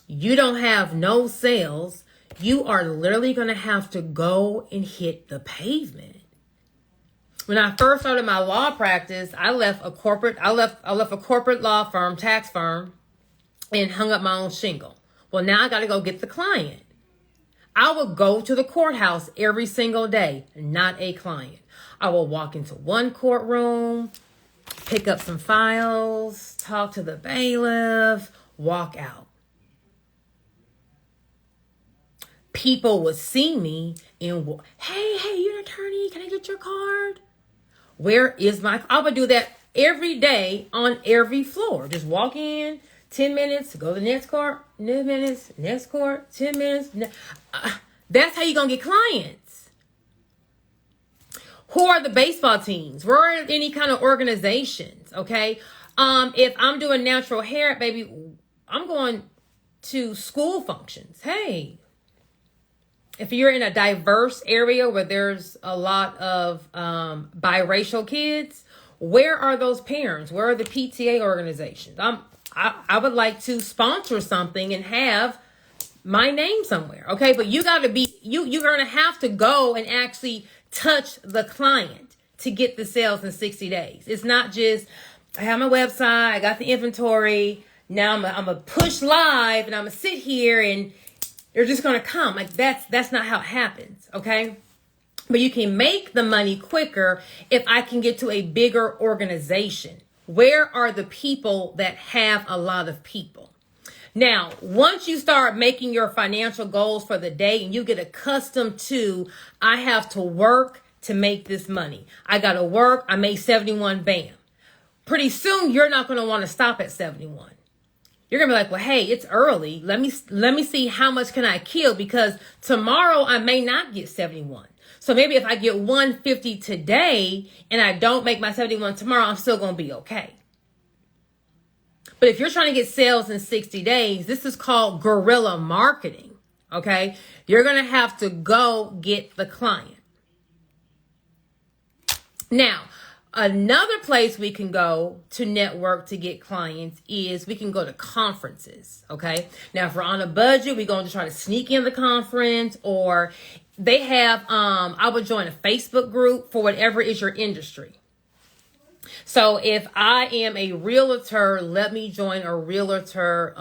you don't have no sales, you are literally going to have to go and hit the pavement. When I first started my law practice, I left a corporate law firm, tax firm, and hung up my own shingle. Well, now I got to go get the client. I would go to the courthouse every single day, not a client. I will walk into one courtroom, pick up some files, talk to the bailiff, walk out. People would see me and, hey, you're an attorney. Can I get your card? Where is I would do that every day on every floor. Just walk in, 10 minutes, go to the next court, 10 minutes, next court, 10 minutes. That's how you're going to get clients. Who are the baseball teams? Where are any kind of organizations? Okay. If I'm doing natural hair, baby, I'm going to school functions. Hey, if you're in a diverse area where there's a lot of biracial kids, where are those parents? Where are the PTA organizations? I would like to sponsor something and have my name somewhere. Okay, but you got to be, you're going to have to go and actually touch the client to get the sales in 60 days. It's not just, I have my website, I got the inventory, now I'm going to push live and I'm going to sit here and they're just going to come. Like that's not how it happens. Okay. But you can make the money quicker if I can get to a bigger organization. Where are the people that have a lot of people? Now, once you start making your financial goals for the day and you get accustomed to, I have to work to make this money. I got to work. I made 71, bam. Pretty soon, you're not going to want to stop at 71. You're going to be like, well, hey, it's early. Let me see how much can I kill, because tomorrow I may not get 71. So maybe if I get 150 today and I don't make my 71 tomorrow, I'm still going to be okay. But if you're trying to get sales in 60 days, this is called guerrilla marketing. Okay. You're going to have to go get the client. Now, another place we can go to network to get clients is we can go to conferences. Okay. Now, if we're on a budget, we're going to try to sneak in the conference, or they have, I would join a Facebook group for whatever is your industry. So if I am a realtor, let me join a realtor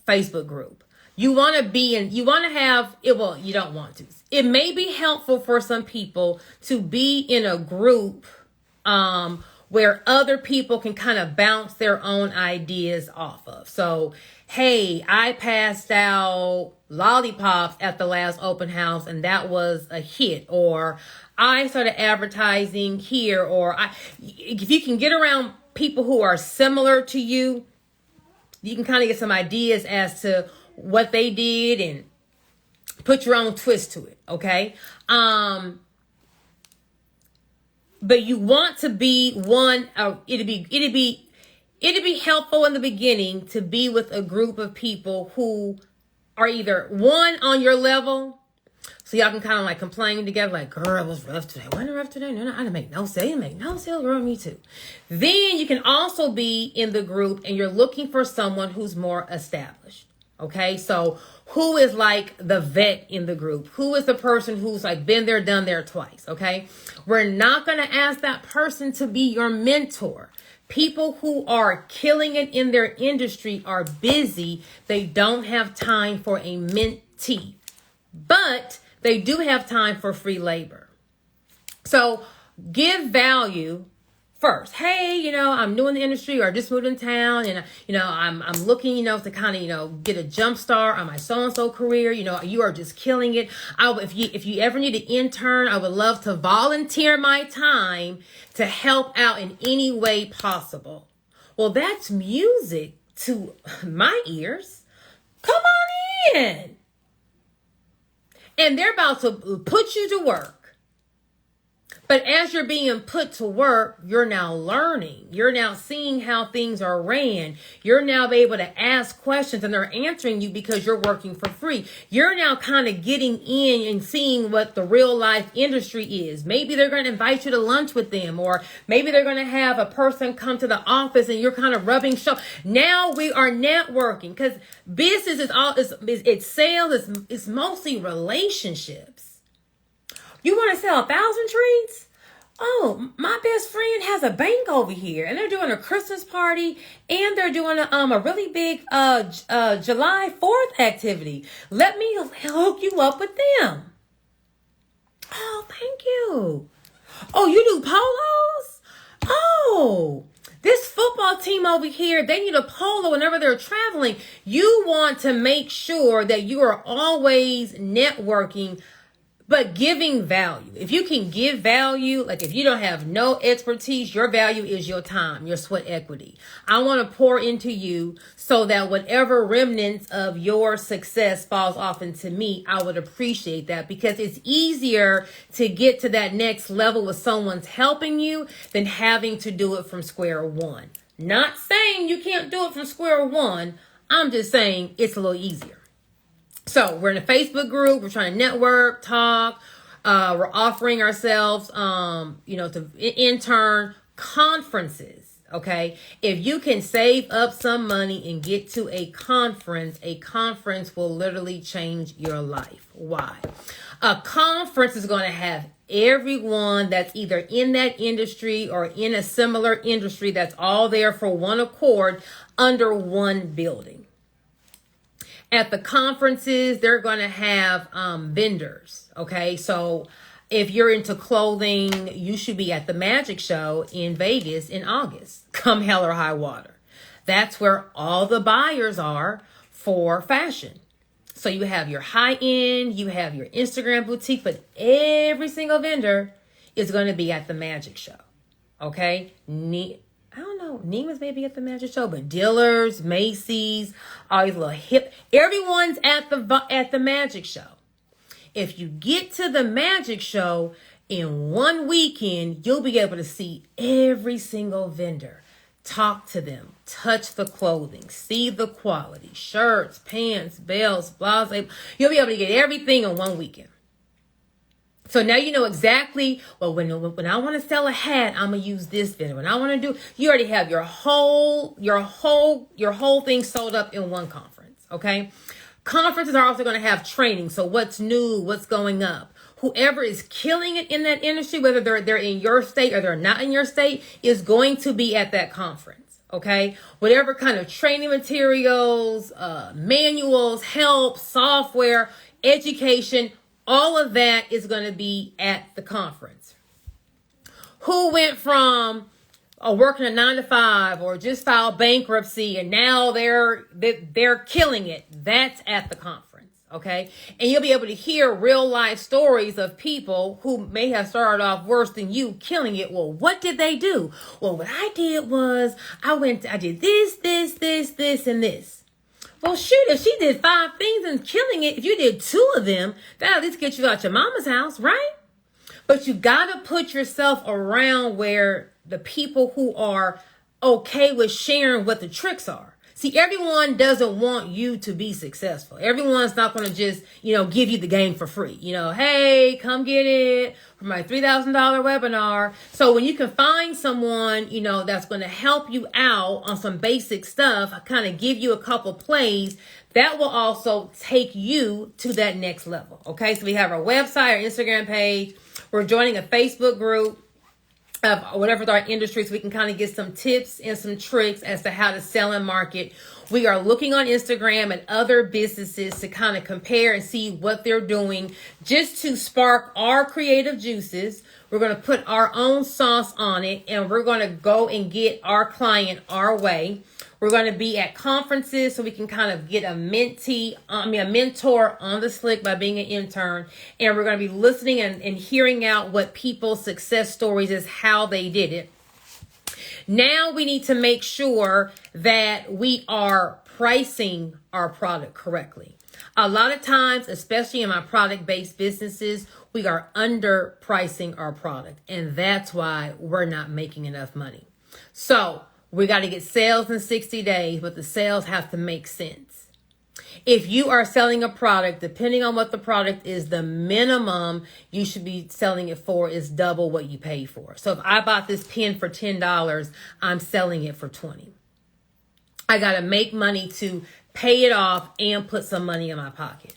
Facebook group. You want to be in, you want to have it. Well, you don't want to. It may be helpful for some people to be in a group where other people can kind of bounce their own ideas off of. So, hey, I passed out lollipops at the last open house and that was a hit, or I started advertising here, or if you can get around people who are similar to you, you can kind of get some ideas as to what they did and put your own twist to it. Okay. But you want to be one, it'd be helpful in the beginning to be with a group of people who are either one on your level, so y'all can kind of like complain together, like, girl, it was rough today. Wasn't it rough today? No, I didn't make no sale. You make no sale, girl, me too. Then you can also be in the group and you're looking for someone who's more established. Okay, so who is like the vet in the group? Who is the person who's like been there, done there twice? Okay, we're not going to ask that person to be your mentor. People who are killing it in their industry are busy. They don't have time for a mentee, but they do have time for free labor. So give value first. Hey, I'm new in the industry, or I just moved in town, and I'm looking, to kind of, get a jump start on my so-and-so career. You are just killing it. If you ever need an intern, I would love to volunteer my time to help out in any way possible. Well, that's music to my ears. Come on in. And they're about to put you to work. But as you're being put to work, you're now learning. You're now seeing how things are ran. You're now able to ask questions and they're answering you because you're working for free. You're now kind of getting in and seeing what the real life industry is. Maybe they're going to invite you to lunch with them, or maybe they're going to have a person come to the office and you're kind of rubbing shoulders. Now we are networking, because business it's sales. It's mostly relationships. You want to sell 1,000 treats? Oh, my best friend has a bank over here, and they're doing a Christmas party, and they're doing a really big July 4th activity. Let me hook you up with them. Oh, thank you. Oh, you do polos? Oh, this football team over here, they need a polo whenever they're traveling. You want to make sure that you are always networking But giving value, if you can give value, like if you don't have no expertise, your value is your time, your sweat equity. I want to pour into you so that whatever remnants of your success falls off into me, I would appreciate that, because it's easier to get to that next level with someone's helping you than having to do it from square one. Not saying you can't do it from square one. I'm just saying it's a little easier. So we're in a Facebook group. We're trying to network, talk. We're offering ourselves, to intern conferences. Okay. If you can save up some money and get to a conference will literally change your life. Why? A conference is going to have everyone that's either in that industry or in a similar industry that's all there for one accord under one building. At the conferences, they're going to have vendors, okay? So if you're into clothing, you should be at the Magic Show in Vegas in August, come hell or high water. That's where all the buyers are for fashion. So you have your high-end, you have your Instagram boutique, but every single vendor is going to be at the Magic Show, okay? I don't know, Neiman's maybe at the Magic Show, but Dillard's, Macy's, all these little hip, everyone's at the Magic Show. If you get to the Magic Show in one weekend, you'll be able to see every single vendor, talk to them, touch the clothing, see the quality, shirts, pants, belts, blah, blah. You'll be able to get everything in one weekend. So now you know exactly, well, when I want to sell a hat, I'm going to use this vendor. When I want to you already have your whole thing sold up in one conference. Okay. Conferences are also going to have training. So what's new, what's going up, whoever is killing it in that industry, whether they're in your state or they're not in your state, is going to be at that conference. Okay. Whatever kind of training materials, manuals, help, software, education, all of that is going to be at the conference. Who went from working a 9-to-5 or just filed bankruptcy and now they're killing it? That's at the conference, okay? And you'll be able to hear real life stories of people who may have started off worse than you, killing it. Well, what did they do? Well, what I did was I did this, and this. Well, shoot, if she did 5 things and killing it, if you did 2 of them, that'll at least get you out your mama's house, right? But you got to put yourself around where the people who are okay with sharing what the tricks are. See, everyone doesn't want you to be successful. Everyone's not going to just, give you the game for free. Hey, come get it for my $3,000 webinar. So when you can find someone, that's going to help you out on some basic stuff, kind of give you a couple plays, that will also take you to that next level. Okay, so we have our website, our Instagram page. We're joining a Facebook group of whatever our industry, so we can kind of get some tips and some tricks as to how to sell and market. We are looking on Instagram at other businesses to kind of compare and see what they're doing, just to spark our creative juices. We're going to put our own sauce on it, and we're going to go and get our client our way. We're going to be at conferences so we can kind of get a mentor on the slick by being an intern. And we're going to be listening and hearing out what people's success stories is, how they did it. Now we need to make sure that we are pricing our product correctly. A lot of times, especially in my product-based businesses, we are underpricing our product. And that's why we're not making enough money. So we got to get sales in 60 days, but the sales have to make sense. If you are selling a product, depending on what the product is, the minimum you should be selling it for is double what you paid for. So if I bought this pen for $10, I'm selling it for $20. I got to make money to pay it off and put some money in my pocket.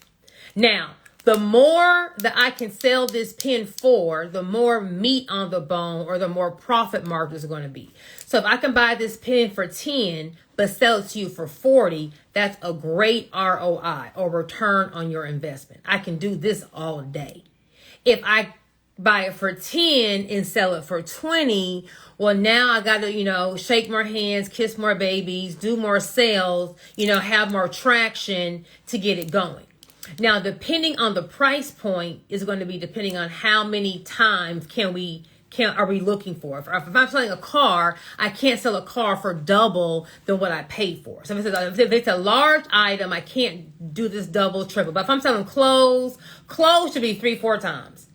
Now, the more that I can sell this pen for, the more meat on the bone or the more profit margins are going to be. So if I can buy this pen for 10, but sell it to you for 40, that's a great ROI or return on your investment. I can do this all day. If I buy it for 10 and sell it for 20, well, now I got to, shake more hands, kiss more babies, do more sales, have more traction to get it going. Now, depending on the price point is going to be depending on how many times are we looking for. If I'm selling a car, I can't sell a car for double than what I paid for. So if it's a large item, I can't do this double, triple. But if I'm selling clothes should be 3-4 times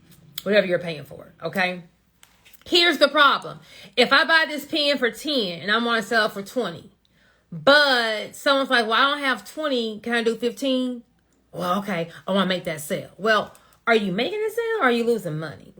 whatever you're paying for. Okay. Here's the problem. If I buy this pen for 10 and I want to sell it for 20, but someone's like, well, I don't have 20. Can I do 15? Well, okay. I want to make that sale. Well, are you making a sale or are you losing money?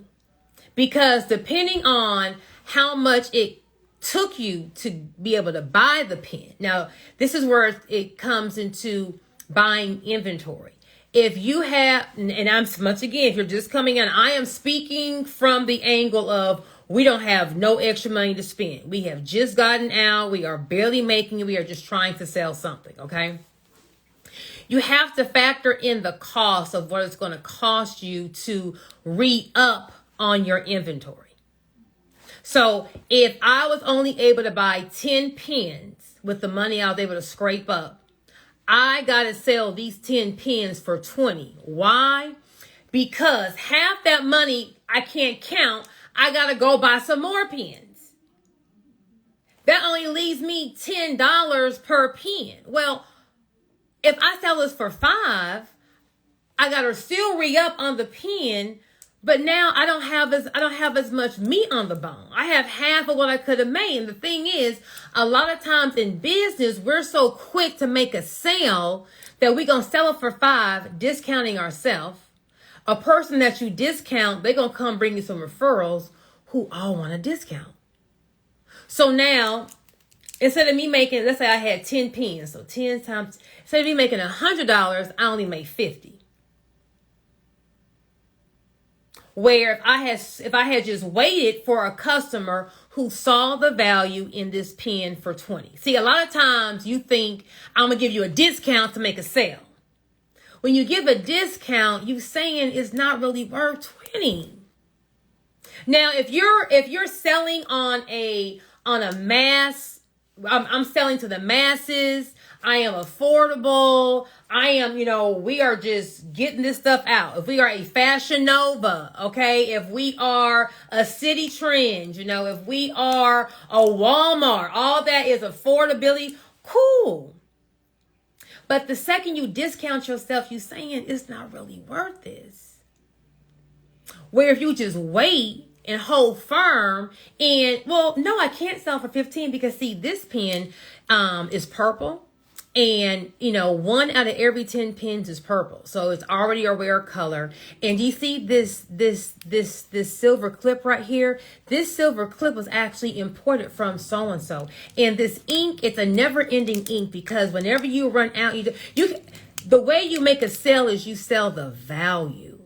Because depending on how much it took you to be able to buy the pen. Now, this is where it comes into buying inventory. If you have, and I'm once again, if you're just coming in, I am speaking from the angle of we don't have no extra money to spend. We have just gotten out. We are barely making it. We are just trying to sell something. Okay. You have to factor in the cost of what it's going to cost you to re-up on your inventory. So if I was only able to buy 10 pens with the money I was able to scrape up, I got to sell these 10 pens for 20. Why? Because half that money I can't count. I got to go buy some more pens. That only leaves me $10 per pen. Well, if I sell this for $5, I got to still re-up on the pen. But now I don't have as much meat on the bone. I have half of what I could have made. And the thing is, a lot of times in business, we're so quick to make a sale that we're going to sell it for $5, discounting ourselves. A person that you discount, they're going to come bring you some referrals who all want a discount. So now, instead of me making, let's say I had 10 pens, so 10 times, instead of me making $100, I only made 50. Where if I had just waited for a customer who saw the value in this pen for 20. See, a lot of times you think I'm going to give you a discount to make a sale. When you give a discount, you saying it's not really worth 20. Now, if you're selling on a mass, I'm selling to the masses. I am affordable. I am, we are just getting this stuff out. If we are a Fashion Nova, okay, if we are a City Trend, if we are a Walmart, all that is affordability, cool. But the second you discount yourself, you're saying it's not really worth this. Where if you just wait and hold firm and, well, no, I can't sell for 15 because see, this pen is purple. And, 1 out of every 10 pens is purple. So it's already a rare color. And you see this silver clip right here? This silver clip was actually imported from so-and-so. And this ink, it's a never ending ink because whenever you run out, the way you make a sale is you sell the value.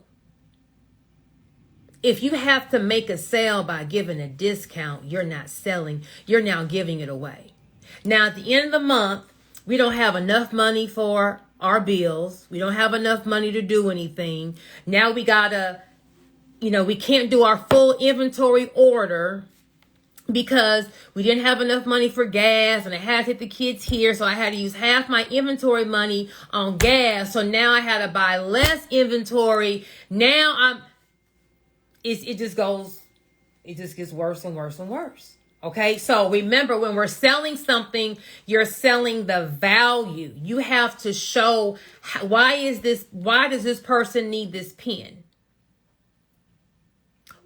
If you have to make a sale by giving a discount, you're not selling. You're now giving it away. Now, at the end of the month, we don't have enough money for our bills. We don't have enough money to do anything. Now we gotta, we can't do our full inventory order because we didn't have enough money for gas and I had to hit the kids here. So I had to use half my inventory money on gas. So now I had to buy less inventory. Now it just gets worse and worse and worse. Okay, so remember when we're selling something, you're selling the value. You have to show why does this person need this pen?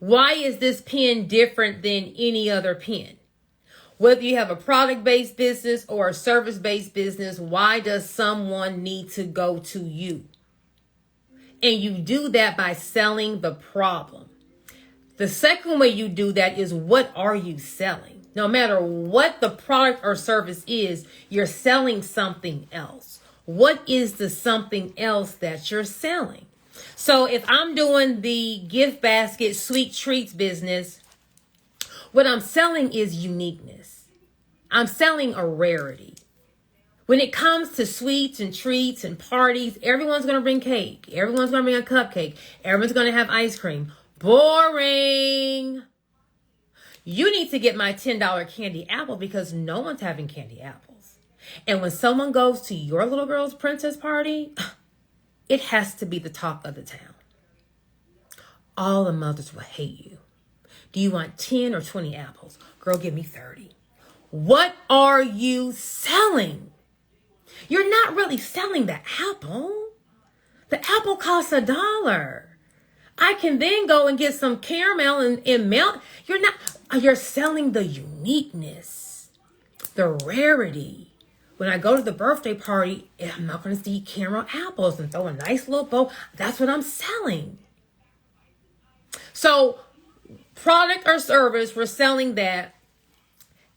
Why is this pen different than any other pen? Whether you have a product-based business or a service-based business, why does someone need to go to you? And you do that by selling the problem. The second way you do that is what are you selling? No matter what the product or service is, you're selling something else. What is the something else that you're selling? So if I'm doing the gift basket sweet treats business, what I'm selling is uniqueness. I'm selling a rarity. When it comes to sweets and treats and parties, everyone's going to bring cake. Everyone's going to bring a cupcake. Everyone's going to have ice cream. Boring. You need to get my $10 candy apple because no one's having candy apples. And when someone goes to your little girl's princess party, it has to be the talk of the town. All the mothers will hate you. Do you want 10 or 20 apples? Girl, give me 30. What are you selling? You're not really selling the apple. The apple costs $1. I can then go and get some caramel and melt. You're selling the uniqueness, the rarity. When I go to the birthday party, I'm not going to see caramel apples and throw a nice little bow. That's what I'm selling. So, product or service, we're selling that.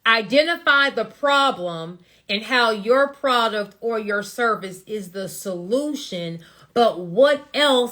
Identify the problem and how your product or your service is the solution, but what else